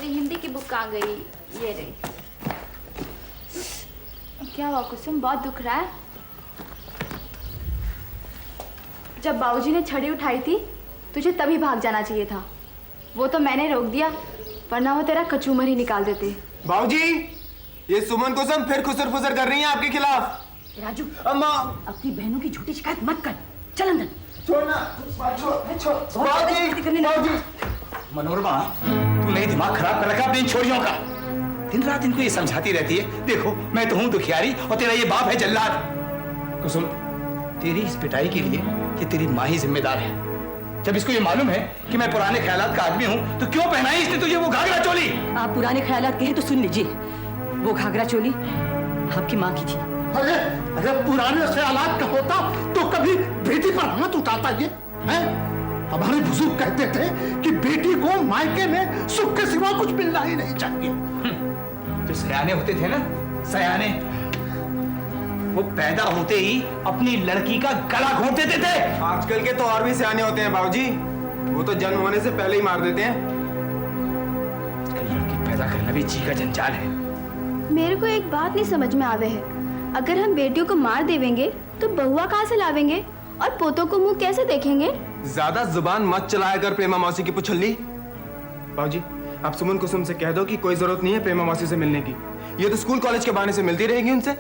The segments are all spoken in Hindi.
मेरी हिंदी की बुक कहाँ गई? ये रही। क्या हुआ कुसुम, बहुत दुख रहा है? जब बाबूजी ने छड़ी उठाई थी तुझे तभी भाग जाना चाहिए था। वो तो मैंने रोक दिया, वरना वो तेरा कचूमर ही निकाल देते। बाबूजी, ये सुमन कुसुम फिर खुसर फुसर कर रही हैं आपके खिलाफ। राजू, अम्मा, अपनी बहनों की झूठी शिकायत मत कर। चल अंदर। छोड़ना, बाबूजी। मनोरमा, तू नहीं दिमाग खराब कर रखा अपनी छोरियों का। दिन रात इनको ये समझाती रहती है, देखो मैं तो हूं दुखियारी और तेरा ये बाप है जल्लाद। कुसुम, तेरी इस पिटाई के लिए ये तेरी माँ ही जिम्मेदार है। जब इसको ये मालूम है कि मैं पुराने ख्यालात का आदमी हूं, तो क्यों पहनाई इसने तुझे वो घाघरा चोली? आप पुराने ख्यालात कहे तो सुन लीजिए, वो घाघरा चोली आपकी माँ की थी। अरे पुराने ख्यालात का होता तो कभी बेटी पर हाथ उठाता ये है? हमारे बुजुर्ग कहते थे कि बेटी को मायके में सुख के सिवा कुछ मिलना ही नहीं चाहिए। जो सयाने होते थे ना, सयाने, वो पैदा होते ही अपनी लड़की का गला घोंट देते थे। आजकल के तो और भी सियाने होते हैं बाबूजी, वो तो जन्म होने से पहले ही मार देते हैं। लड़की पैदा करना भी जी का जंजाल है। मेरे को एक बात नहीं समझ में आवे है, अगर हम बेटियों को मार देवेंगे तो बहुआ कहाँ से लावेंगे और पोतों को मुंह कैसे देखेंगे? ज्यादा जुबान मत चलाया कर प्रेमा मौसी की पुछल्ली। बाबूजी, आप सुमन कुसुम से कह दो कि कोई जरूरत नहीं है प्रेमा मौसी से मिलने की, ये तो स्कूल कॉलेज के बहाने से मिलती रहेगी उनसे।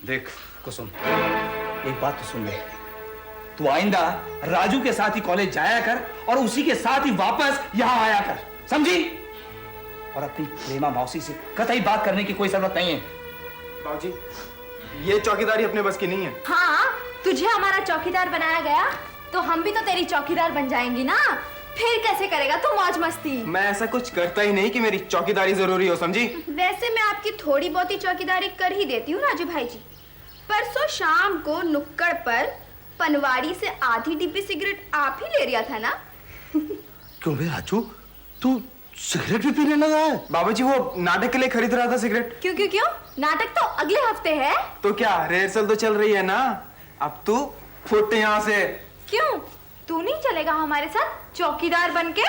देख कुसुम, एक बात तो सुन ले, तू आइंदा राजू के साथ ही कॉलेज जाया कर और उसी के साथ ही वापस यहाँ आया कर, समझी? और अपनी प्रेमा मौसी से कतई बात करने की कोई जरूरत नहीं है। बाबूजी, ये चौकीदारी अपने बस की नहीं है। हाँ, तुझे हमारा चौकीदार बनाया गया तो हम भी तो तेरी चौकीदार बन जाएंगी ना। फिर कैसे करेगा तू मौज मस्ती? मैं ऐसा कुछ करता ही नहीं कि मेरी चौकीदारी जरूरी हो, समझी? वैसे मैं आपकी थोड़ी बहुत ही चौकीदारी कर ही देती हूँ राजू भाई जी। परसों शाम को नुक्कड़ पर पनवाड़ी से आधी डिब्बी सिगरेट आप ही ले रिया था ना? क्यों बे राजू, तू सिगरेट भी पीने लगा है? बाबूजी, वो नाटक के लिए खरीद रहा था सिगरेट। क्यों क्यों क्यों? नाटक तो अगले हफ्ते है। तो क्या रिहर्सल तो चल रही है ना, अब तू फुट यहाँ से। क्यों, तू नहीं चलेगा हमारे साथ चौकीदार बनके?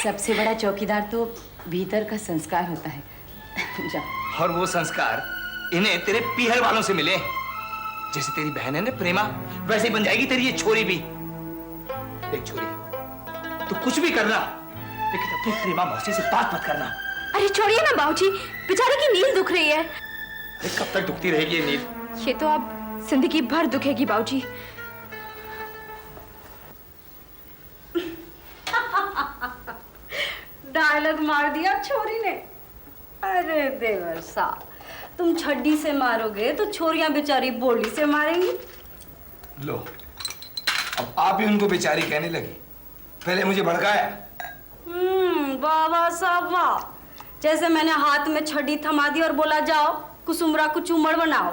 सबसे बड़ा चौकीदार तो भीतर का संस्कार होता है। जा। और वो संस्कार इन्हें तेरे पीहर वालों से मिले। जैसे तेरी बहन है ना प्रेमा, वैसे ही बन जाएगी तेरी ये छोरी भी। देख छोरी, तू कुछ भी करना, लेकिन अपनी प्रेमा मौसी से बात मत करना। अरे छोड़िए ना बाबूजी, बेचारे की नींद दुख रही है। अरे कब तक दुखती रहेगी ये नींद? ये तो अब जिंदगी भर दुखेगी बाबूजी। डायलॉग मार दिया छोरी ने। अरे देवर साहब, तुम छड्डी से मारोगे तो छोरियां बेचारी बोली से मारेंगी। लो, अब आप ही उनको बेचारी कहने लगी, पहले मुझे भड़काया। वाह साहब वाह, जैसे मैंने हाथ में छड़ी थमा दी और बोला जाओ कुसुमरा को चूमड़ बनाओ।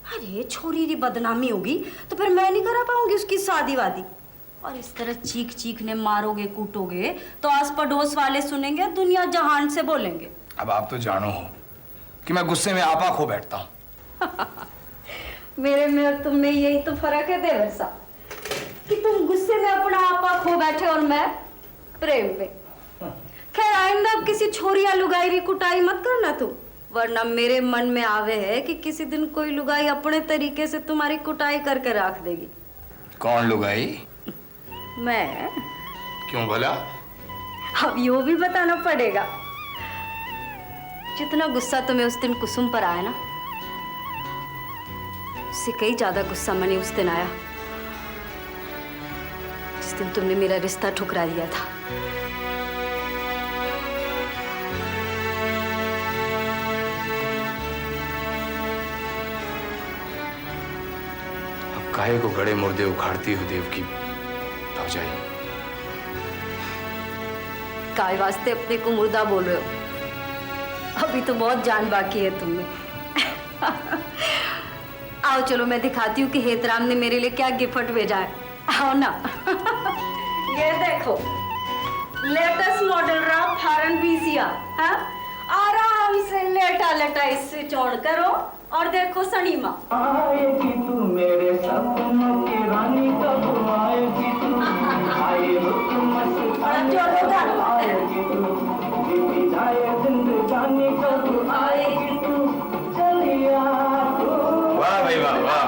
अरे छोरी की बदनामी होगी तो फिर मैं नहीं करा पाऊंगी उसकी शादी वादी। और इस तरह चीख चीख ने मारोगे कूटोगे तो आस पड़ोस वाले सुनेंगे, दुनिया जहान से बोलेंगे। अब आप तो जानो हो कि मैं गुस्से में आपा खो बैठता हूँ। मेरे में और तुम में यही तो फर्क है देवर साहब, कि तुम गुस्से में अपना आपा खो बैठे और मैं प्रेम में। खैर आइंदा अब किसी छोरी या लुगाई की कुटाई मत करना तुम, वरना मेरे मन में आवे है कि किसी दिन कोई लुगाई अपने तरीके से तुम्हारी कुटाई करके रख देगी। कौन लुगाई? मैं। क्यों भला? अब यो भी बताना पड़ेगा। जितना गुस्सा तुम्हें उस दिन कुसुम पर आया ना, उससे कई ज्यादा गुस्सा मैंने उस दिन आया जिस दिन तुमने मेरा रिश्ता ठुकरा दिया था। अब काहे को गड़े मुर्दे उखाड़ती हो देव की भौजाई? काय वास्ते अपने को मुर्दा बोल रहे हो? अभी तो बहुत जान बाकी है तुम में। आओ चलो मैं दिखाती हूँ कि हेतराम ने मेरे लिए क्या गिफ्ट भेजा है। आओ ना। ये देखो, लेटेस्ट मॉडल रहा फॉरेन वीसिया। हाँ, आराम से लेटा लेटा इससे चौड़ करो और देखो सनीमा। आएगी तू मेरे सपनों की रानी, कब आएगी तू? आए हुक्म से बड़ा जोर से गाना। चिंटू, बीती जाए जिंदगानी कब आए चिंटू, चलिया तू। वाह भाई वाह वाह।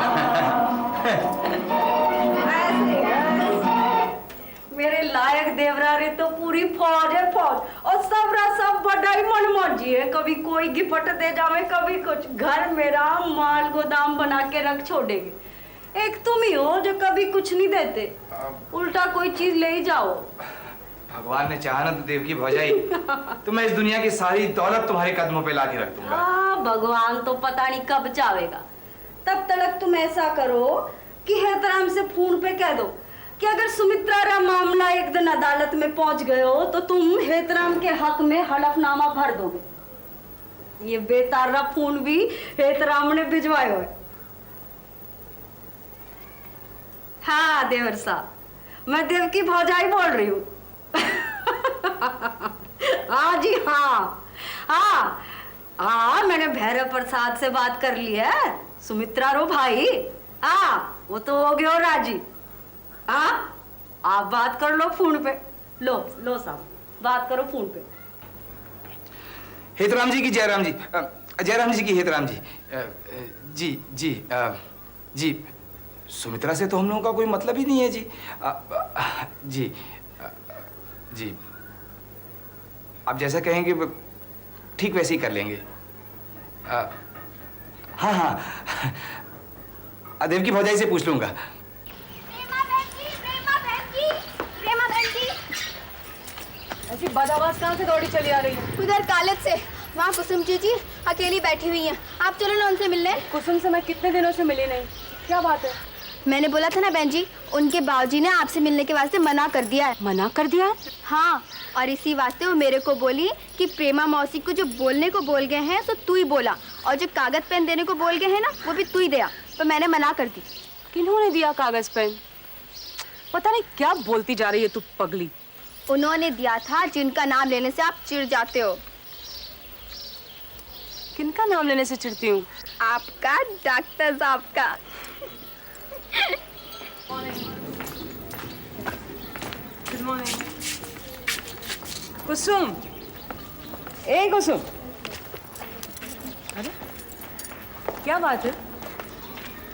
मेरे लायक देवरा रे तो पूरी फौज है फौज, और सब बड़ा ही मनमौजी है। कभी कोई गिफ्ट दे जावे, कभी कुछ। घर मेरा माल गोदाम बना के रख छोड़ेंगे। एक तुम ही हो जो कभी कुछ नहीं देते, उल्टा कोई चीज ले ही जाओ। भगवान ने चाहा ना तो देव की भौजाई, तो मैं इस दुनिया की सारी दौलत तुम्हारे कदमों पे लाके रख दूंगा। हाँ, भगवान तो पता नहीं कब चाहेगा। तब तक तुम ऐसा करो कि हेतराम से फोन पे कह दो कि अगर सुमित्रा का मामला एक दिन अदालत में पहुंच गए हो तो तुम हेतराम के हक में हलफनामा भर दोगे। ये बेतारा फोन भी हेतराम ने भिजवाए हुए। हाँ देवर साहब, मैं देव की भौजाई बोल रही हूँ। हाँ जी हाँ हाँ हाँ, मैंने भैरव प्रसाद से बात कर ली है। सुमित्रा रो भाई, हाँ वो तो हो गया राजी। हाँ, आप बात कर लो फोन पे। लो साहब, बात करो फोन पे। हेतराम जी की जयराम जी, जयराम जी की हेतराम जी। जी सुमित्रा से तो हम लोगों का कोई मतलब ही नहीं है जी। जी आप जैसा कहेंगे ठीक वैसे ही कर लेंगे। हाँ देव की भौजाई से पूछ लूंगा। ऐसी बदआवाज कहाँ से दौड़ी चली आ रही है? उधर कॉलेज से। वहाँ कुसुम जी अकेली बैठी हुई हैं। आप चलो ना उनसे मिलने। कुसुम से मैं कितने दिनों से मिली नहीं। क्या बात है? मैंने बोला था ना बहन जी, उनके बाबूजी ने आपसे मिलने के वास्ते मना कर दिया है। मना कर दिया? हाँ, और इसी वास्ते वो मेरे को बोली कि प्रेमा मौसी को जो बोलने को बोल गए हैं सो तू ही बोला, और जो कागज पेन देने को बोल गए हैं ना वो भी तू ही दिया। तो मैंने मना कर दी। किन्होंने दिया कागज पेन? पता नहीं क्या बोलती जा रही है तू पगली। उन्होंने दिया था जिनका नाम लेने से आप चिढ़ जाते हो। किनका नाम लेने से चिढ़ती हूँ? आपका, डॉक्टर साहब का। Good morning. कुसुम, ए कुसुम, अरे क्या बात है?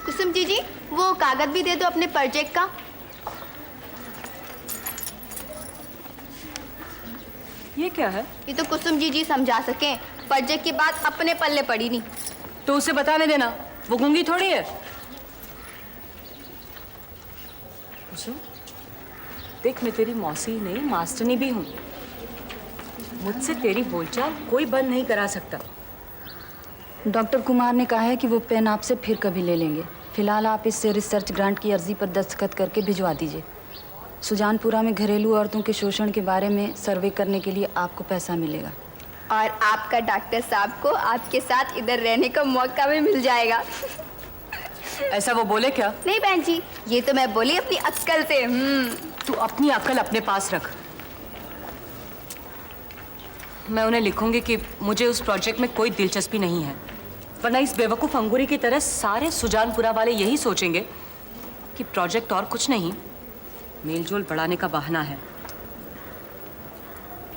कुसुम जी वो कागज भी दे दो अपने प्रोजेक्ट का। ये क्या है? ये तो कुसुम जी समझा सके, प्रोजेक्ट की बात अपने पल्ले पड़ी नहीं। तो उसे बताने देना, वो गूंगी थोड़ी है। कुसुम, देख मैं तेरी मौसी नहीं मास्टरनी भी हूँ। मुझसे तेरी बोलचाल कोई बंद नहीं करा सकता। डॉक्टर कुमार ने कहा है कि वो पेन आपसे फिर कभी ले लेंगे। फिलहाल आप इससे रिसर्च ग्रांट की अर्जी पर दस्तखत करके भिजवा दीजिए। सुजानपुरा में घरेलू औरतों के शोषण के बारे में सर्वे करने के लिए आपको पैसा मिलेगा। और आपका डॉक्टर साहब को आपके साथ इधर रहने का मौका भी मिल जाएगा। ऐसा वो बोले क्या? नहीं बहन जी, ये तो मैं बोली अपनी अक्ल से। तू अपनी अक्ल अपने पास रख। मैं उन्हें लिखूंगी कि मुझे उस प्रोजेक्ट में कोई दिलचस्पी नहीं है, वरना इस बेवकूफ़ अंगूरी की तरह सारे सुजानपुरा वाले यही सोचेंगे कि प्रोजेक्ट और कुछ नहीं, मेलजोल बढ़ाने का बहाना है।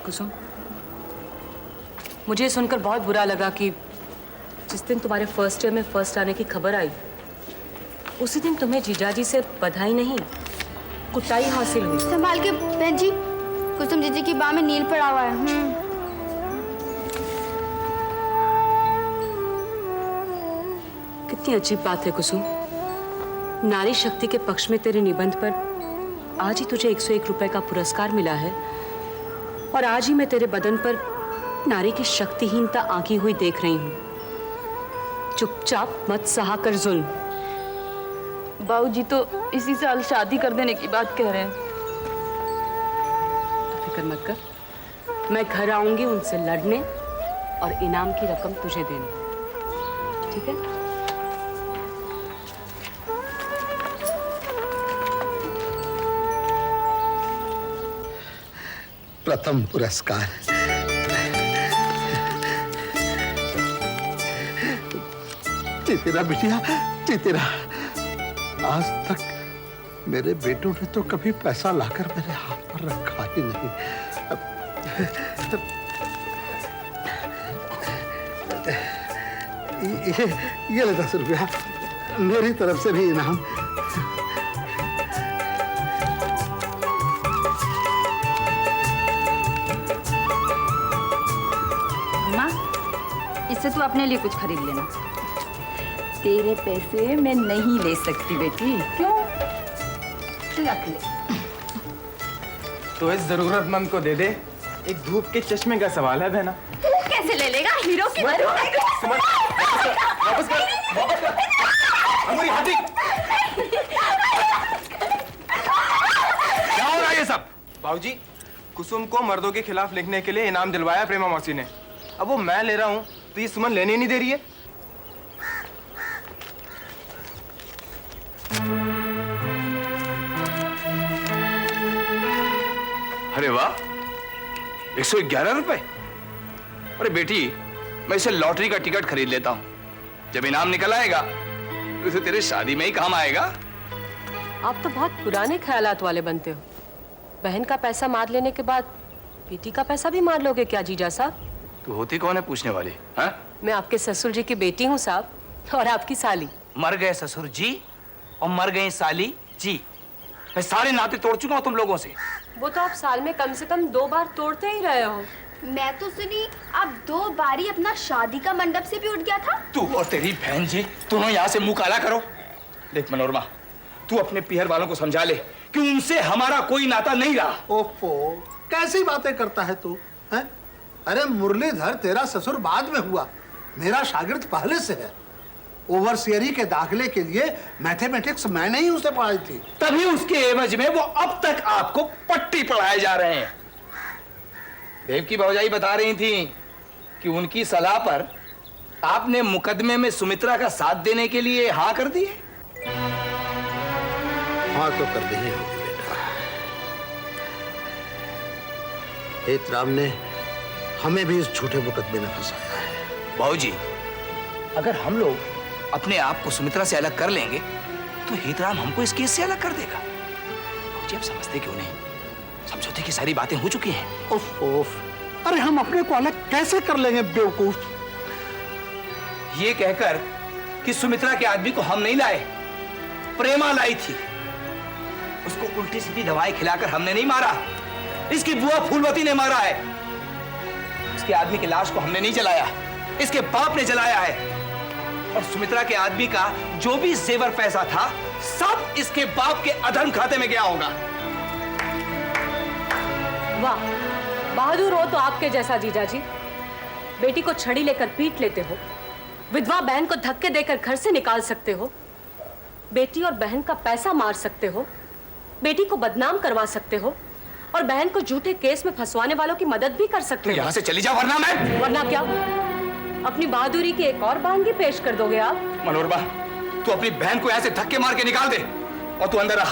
कुसुम, मुझे सुनकर बहुत बुरा लगा कि जिस दिन तुम्हारे फर्स्ट ईयर में फर्स्ट आने की खबर आई, उसी दिन तुम्हें जीजाजी से बधाई नहीं, कुटाई हासिल हुई। संभाल के बहन जी, कुसुम जी की बाह में नील पड़ा हुआ है। कितनी अजीब बात है कुसुम, नारी शक्ति के पक्ष में तेरे निबंध पर आज ही तुझे 101 रुपए का पुरस्कार मिला है, और आज ही मैं तेरे बदन पर नारी की शक्तिहीनता आंकी हुई देख रही हूँ। चुपचाप मत सहा कर जुल्म। बाबूजी तो इसी साल शादी कर देने की बात कह रहे हैं। तो फिक्र मत कर, मैं घर आऊंगी उनसे लड़ने और इनाम की रकम तुझे देने। ठीक है? प्रथम पुरस्कार चितेरा बिटिया, चितेरा। आज तक मेरे बेटों ने तो कभी पैसा लाकर मेरे हाथ पर रखा ही नहीं। ये ले 10 रुपया, मेरी तरफ से भी इनाम। माँ, इससे तू अपने लिए कुछ खरीद लेना। तेरे पैसे मैं नहीं ले सकती बेटी। क्यों? रख ले। तो इस जरूरतमंद को दे दे। एक धूप के चश्मे का सवाल है बहना। तू कैसे ले लेगा? हीरो की सुमन, वापस कर। हमारी हाथी। क्या हो रहा है ये सब? बाबूजी, कुसुम को मर्दों के खिलाफ लिखने के लिए इनाम दिलवाया प्रेमा मौसी ने। अब वो मैं ले रहा हूँ तो ये सुमन लेने नहीं दे रही है। अरे वाह, 111 रुपए। अरे बेटी, मैं इसे लॉटरी का टिकट खरीद लेता हूँ। जब इनाम निकल आएगा तो इसे तेरे शादी में ही काम आएगा। आप तो बहुत पुराने ख्यालात वाले बनते हो। बहन का पैसा मार लेने के बाद बेटी का पैसा भी मार लोगे क्या जीजा साहब? तू होती कौन है पूछने वाली? हाँ? मैं आपके ससुर जी की बेटी हूँ साहब, और आपकी साली। मर गए ससुर जी और मर गई साली जी। मैं सारे नाते तोड़ चुका हूँ तुम लोगों से। वो तो आप साल में कम से कम 2 बार तोड़ते ही रहे हो। मैं तो सुनी आप 2 बारी अपना शादी का मंडप से भी उठ गया था। तू और तेरी बहन जी दोनों यहाँ से मुंह काला करो। देख मनोरमा, तू अपने पीहर वालों को समझा ले कि उनसे हमारा कोई नाता नहीं रहा। ओफो, कैसी बातें करता है तू? हैं? अरे मुरलीधर, तेरा ससुर बाद में हुआ, मेरा शागिर्द पहले से है। ओवरसियरी के दाखिले के लिए मैथमेटिक्स मैंने ही उसे पढ़ाई थी। तभी उसके एवज में वो अब तक आपको पट्टी पढ़ाए जा रहे हैं। देव की भौजाई बता रही थी कि उनकी सलाह पर आपने मुकदमे में सुमित्रा का साथ देने के लिए हाँ कर दी है। हाँ तो कर दी होगी बेटा। हेतराम ने हमें भी इस झूठे मुकदमे में फंसाया है। भाऊजी, अगर हम लोग अपने आप को सुमित्रा से अलग कर लेंगे तो हेतराम हमको इस केस से अलग कर देगा। भाऊजी, आप समझते क्यों नहीं? समझौते की सारी बातें हो चुकी हैं। उफ उफ, अरे हम अपने को अलग कैसे कर लेंगे बेवकूफ? ये कहकर कि सुमित्रा के आदमी को हम नहीं लाए, प्रेमा लाई थी। उसको उल्टी सीधी दवाएं खिलाकर हमने नहीं मारा, इसकी बुआ फूलवती ने मारा है। उसके आदमी की लाश को हमने नहीं जलाया, इसके बाप ने जलाया है। और सुमित्रा के आदमी का जो भी जेवर पैसा था सब इसके बाप के अधर्म खाते में गया होगा। वाह, बहादुर हो तो आपके जैसा जीजा जी। बेटी को छड़ी लेकर पीट लेते हो, विधवा बहन को धक्के देकर घर से निकाल सकते हो, बेटी और बहन का पैसा मार सकते हो, बेटी को बदनाम करवा सकते हो, और बहन को झूठे केस में फंसवाने वालों की मदद भी कर सकते हो। यहाँ से चली जा वरना मैं। वरना क्या? अपनी बहादुरी की एक और बहानगी पेश कर दोगे आप? मनोरमा, तू अपनी बहन को यहाँ से धक्के मार के निकाल दे और तू अंदर आ।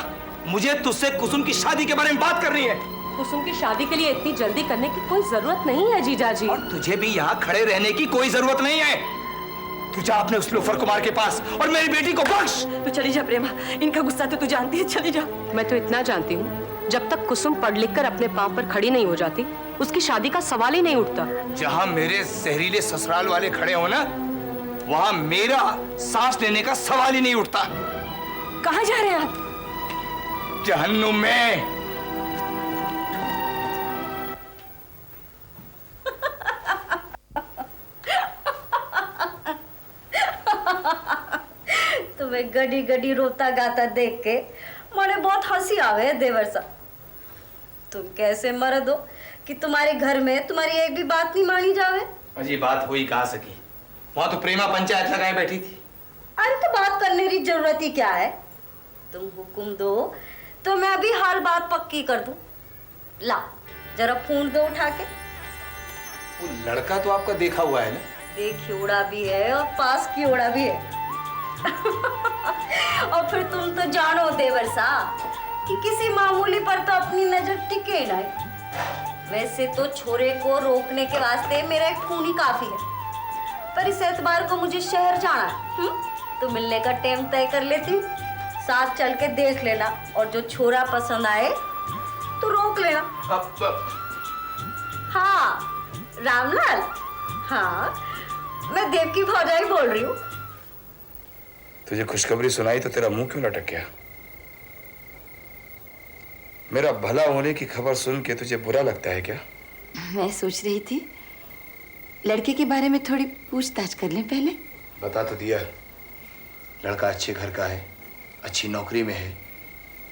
मुझे तुझसे कुसुम की शादी के बारे में बात करनी है। कुसुम की शादी के लिए इतनी जल्दी करने की कोई जरूरत नहीं है जीजा जी। और तुझे भी यहाँ खड़े रहने की कोई जरूरत नहीं है। तू जा अपने उस लोफर कुमार के पास और मेरी बेटी को बख्श। तू चली जा प्रेमा, इनका गुस्सा तो तू जानती है, चली जा। मैं तो इतना जानती हूँ, जब तक कुसुम पढ़ लिख कर अपने पांव पर खड़ी नहीं हो जाती, उसकी शादी का सवाल ही नहीं उठता। जहाँ मेरे जहरीले ससुराल वाले खड़े हो ना, वहाँ मेरा सांस लेने का सवाल ही नहीं उठता। कहाँ जा रहे हैं आप? जहन्नुम में। तुम्हें गडी गडी रोता गाता देख के मुझे बहुत हंसी आवे देवर साहब। तुम कैसे मर्द हो कि तुम्हारे घर में तुम्हारी एक भी बात नहीं मानी जावे? अजी बात हो ही कहा सकी, वहां तो प्रेमा पंचायत लगाए बैठी थी। अरे तो बात करने की जरूरत ही क्या है? तुम हुक्म दो तो मैं अभी हाल बात पक्की कर दूं। ला जरा फोन दो उठा के। वो लड़का तो आपका देखा हुआ है ना? देखियोड़ा भी है और पास की ओड़ा भी है। और फिर तुम तो जानो देवर साहब कि किसी मामूली पर तो अपनी नजर टिके नहीं। वैसे तो छोरे को रोकने के वास्ते मेरा एक खून ही काफी है, पर इस एतबार को मुझे शहर जाना है। तो मिलने का टाइम तय कर लेती हूँ, साथ चल के देख लेना, और जो छोरा पसंद आए तो रोक लेना। अब हाँ रामलाल, हाँ मैं देव की भौजाई बोल रही हूँ। तुझे खुशखबरी सुनाई तो तेरा मुंह क्यों लटक गया? मेरा भला होने की खबर सुन के तुझे बुरा लगता है क्या? मैं सोच रही थी लड़के के बारे में थोड़ी पूछताछ कर लें पहले। बता तो दिया, लड़का अच्छे घर का है, अच्छी नौकरी में है,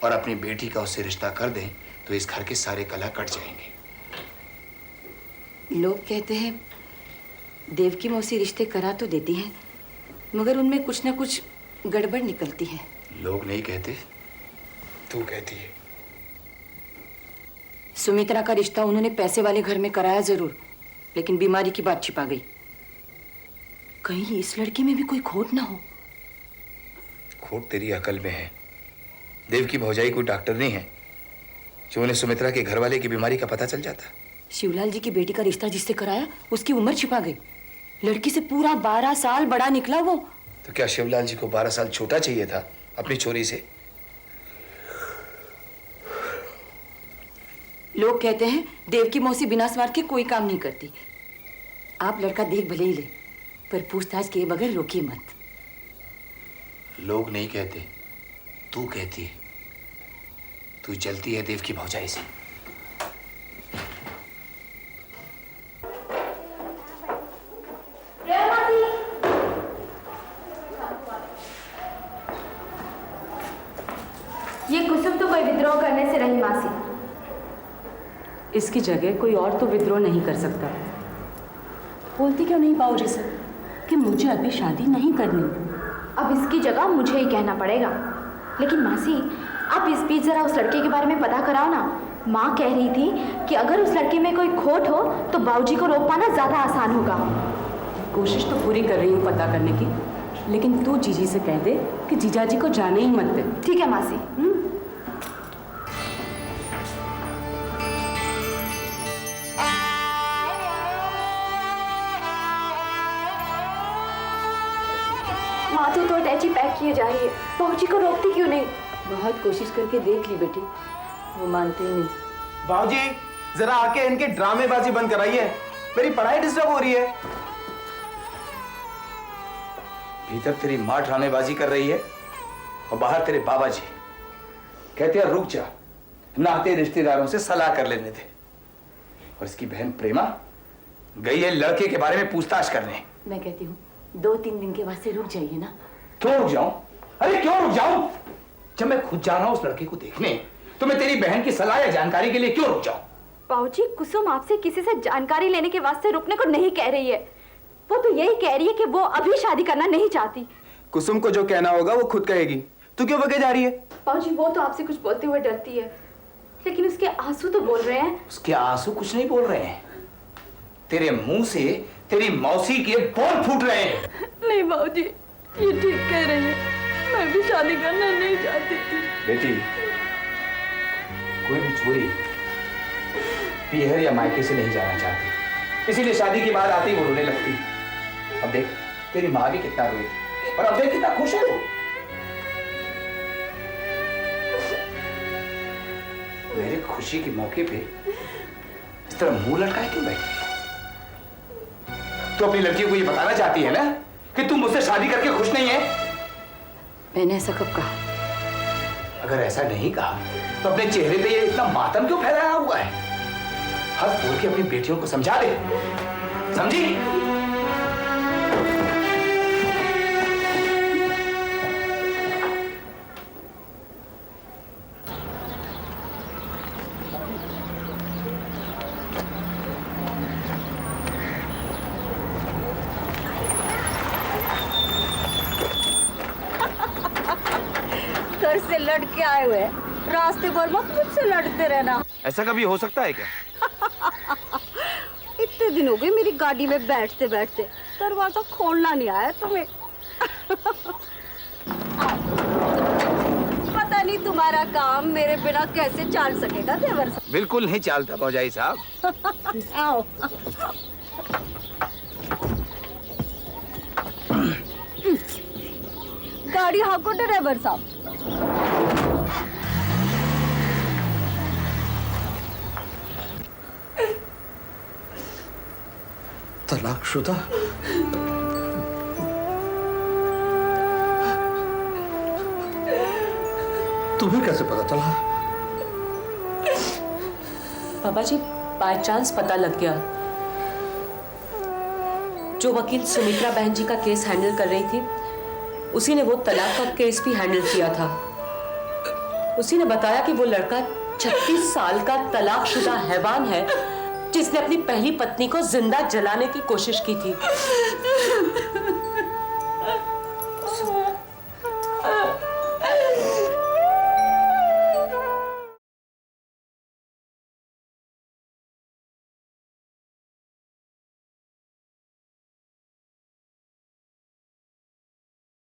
और अपनी बेटी का उससे रिश्ता कर दें तो इस घर के सारे कलह कट जाएंगे। लोग कहते हैं देव की मौसी रिश्ते करा तो देती है, मगर उनमें कुछ ना कुछ गड़बड़ निकलती है। लोग नहीं कहते, तू कहती है। सुमित्रा का रिश्ता उन्होंने पैसे वाले घर में कराया जरूर, लेकिन बीमारी की बात छिपा गई। कहीं इस लड़के में भी कोई खोट ना हो। खोट तेरी अकल में है। देव की भौजाई कोई डॉक्टर नहीं है जो उन्हें सुमित्रा के घर वाले की बीमारी का पता चल जाता। शिवलाल जी की बेटी का रिश्ता जिससे कराया उसकी उम्र छिपा गई। लड़की से पूरा 12 साल बड़ा निकला वो। तो क्या शिवलाल जी को 12 साल छोटा चाहिए था अपनी छोरी से? लोग कहते हैं देव की मौसी बिना स्वार्थ के कोई काम नहीं करती। आप लड़का देख भले ही ले, पर पूछताछ किए बगैर रोकिए मत। लोग नहीं कहते, तू कहती है। तू जलती है देव की भौजाई से। ये कुसुम तो कोई विद्रोह करने से रही मासी। इसकी जगह कोई और तो विद्रोह नहीं कर सकता। बोलती क्यों नहीं बाबूजी से कि मुझे अभी शादी नहीं करनी? अब इसकी जगह मुझे ही कहना पड़ेगा। लेकिन मासी, आप इस बीच जरा उस लड़के के बारे में पता कराओ ना। माँ कह रही थी कि अगर उस लड़के में कोई खोट हो तो बाबूजी को रोक पाना ज़्यादा आसान होगा। कोशिश तो पूरी कर रही हूँ पता करने की, लेकिन तू जीजी से कह दे कि जीजा जी को जाने ही मत दे। ठीक है मासी। माथू तो अटैची पैक किए जा रही है, बाबूजी को रोकती क्यों नहीं? बहुत कोशिश करके देख ली बेटी, वो मानते ही नहीं। बाबूजी जरा आके इनके ड्रामेबाजी बंद कराइए, मेरी पढ़ाई डिस्टर्ब हो रही है। भीतर तेरी माँ ड्रामेबाजी कर रही है और बाहर तेरे बाबा जी कहते हैं रुक जा, नाते रिश्तेदारों से सलाह कर लेने दे। और इसकी बहन प्रेमा गई है लड़के के बारे में पूछताछ करने। मैं कहती हूँ 2-3 दिन के वास्ते रुक जाइए ना। क्यों रुक जाऊं? अरे क्यों रुक जाऊं? जब मैं खुद जा रहा हूं उस लड़के को देखने, तो मैं तेरी बहन की सलाह या जानकारी के लिए क्यों रुक जाऊं? बाबूजी, कुसुम आपसे किसी से जानकारी लेने के वास्ते रुकने को नहीं कह रही है। वो तो यही कह रही है कि वो अभी शादी करना नहीं चाहती। कुसुम को जो कहना होगा वो खुद कहेगी, तू क्यों बगे जा रही है? बाबूजी, वो तो आपसे कुछ बोलते हुए डरती है, लेकिन उसके आंसू तो बोल रहे हैं। उसके आंसू कुछ नहीं बोल रहे हैं, तेरे मुंह से तेरी मौसी के बोल फूट रहे हैं। नहीं बाबूजी, ये ठीक कह रही है, मैं भी शादी करना नहीं चाहती थी। बेटी, कोई भी छोरी पीहर या मायके से नहीं जाना चाहती, इसीलिए शादी के बाद आती ही वो रोने लगती। अब देख तेरी माँ भी कितना रोई और अब देख कितना खुश है वो। मेरे खुशी के मौके पे इस तरह मुंह लटकाए क्यों बैठी है? तो अपनी लड़की को ये बताना चाहती है ना कि तुम मुझसे शादी करके खुश नहीं है? मैंने ऐसा कब कहा? अगर ऐसा नहीं कहा तो अपने चेहरे पे ये इतना मातम क्यों फैलाया हुआ है? हंस बोल के अपनी बेटियों को समझा दे, समझी? घर से लड़के आए हुए, रास्ते भर मत मुझसे लड़ते रहना। ऐसा कभी हो सकता है क्या? इतने दिन हो गए मेरी गाड़ी में बैठते बैठते, दरवाजा खोलना नहीं आया तुम्हें। पता नहीं तुम्हारा काम मेरे बिना कैसे चल सकेगा देवर साहब। बिल्कुल नहीं चालता भौजाई साहब। आओ। गाड़ी हाको ड्राइवर साहब। तलाकशुदा? तुम्हें कैसे पता चला? बाबा जी, बाय चांस पता लग गया। जो वकील सुमित्रा बहन जी का केस हैंडल कर रही थी, उसी ने वो तलाक का केस भी हैंडल किया था। उसी ने बताया कि वो लड़का 36 साल का तलाकशुदा हैवान है, जिसने अपनी पहली पत्नी को जिंदा जलाने की कोशिश की थी।